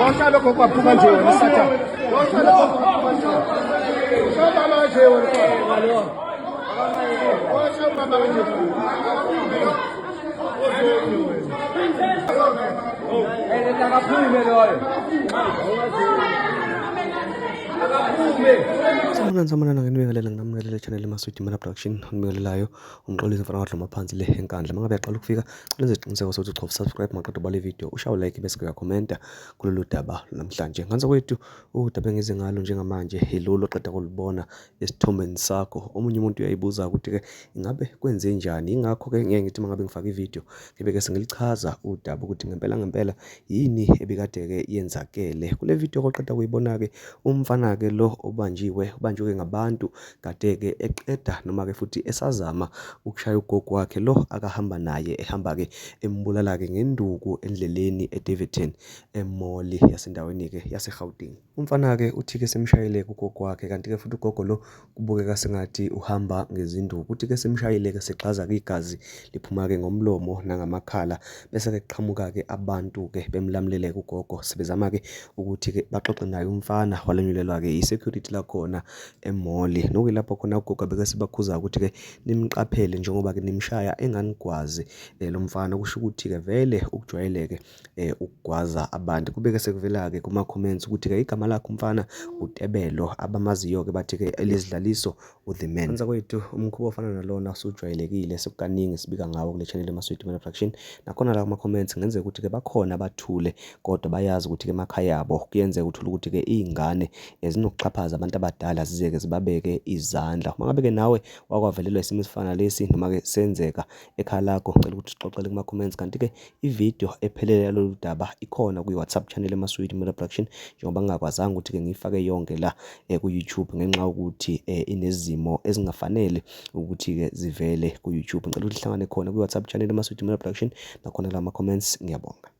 Awuhlale kokwaphuma nje wena satha. Awuhlale kokwaphuma nje. Ushaba manje wena. Ushaba manje. Samanana ngenibingelela nginamukele channel eMaswidi Mana Production onibingelelayo umxolisi mfana wadla maphansi le enkandla mangabe yaqala ukufika lenze isiqiniseko sokuthi uchofa subscribe maqedwe bale video ushaye like bese uyakhomenta kulolu daba namhlanje nganza kwethu udaba engize ngalo njengamanje hilolo oqeda kulibona esithombeni sakho omunye umuntu uyayibuza ukuthi ke ingabe kwenze njani ingakho ke ngeke ngithi mangabe ngifaka ivideo ngibe ke sengilichaza udaba ukuthi ngempela yini ebikade ke yenzakele kule video oqeda kuyibona ke umfana ke lo ubanjiwe ngabantu kade ke eqeda noma ke futhi esazama ukushaya ugogo wakhe lo akahamba naye ehamba ke embulala ke ngenduku endleleni eDaveyton emoli yasendaweni ke yaseGauteng. Umfana ke uthi ke semshayile ugogo wakhe kanti ke futhi ugogo lo kubukeka sengathi uhamba ngezinduku uthi ke semshayile ke sexaza ke igazi liphuma ke ngomlomo nangamakhala bese ke qhamuka ke abantu ke bemlamlele ugogo sebezama ke ukuthi ke baxoxe naye umfana walenyulelwa ke i-security la khona emoli nokuyilapho khona ugogo beke sibakhuza ukuthi ke nimqaphele njengoba ke nimshaya enganigwazi lo mfana kusho ukuthi ke vele ukujwayeleke ukugwaza abantu kubeke sekuvela ke kuma comments ukuthi ke igama lakhe umfana uTebelo abamaziyo ke bathi ke elizidlaliso with the man. Kanza kwethu umkhubo ofana nalona usujwayelekile sekukaningi sibika ngawo kule channel eMaswidi Mana Production nakhona la kuma comments ngenzeka ukuthi ke bakhona abathule kodwa bayazi ukuthi ke emakhaya yabo kuyenzeka uthola ukuthi ke izingane ezinokuxhaphaza abantu abadala zizeke zibabeke izandla mangabe ke nawe wakwavelelwa isimo esifana lesi noma ke senzeka ekhaya lakho ngicela ukuthi sixoxele kuma comments kanti ke i-video ephelele yalolu daba ikhona ku WhatsApp channel eMaswidi Mana Production njengoba ngingakwazanga ukuthi ke ngifake yonke la ku YouTube ngenxa ukuthi inezimo ezingafanele ukuthi ke zivele ku YouTube ngicela ukuthi hlangane khona ku WhatsApp channel eMaswidi Mana Production nakhona la ma comments ngiyabonga.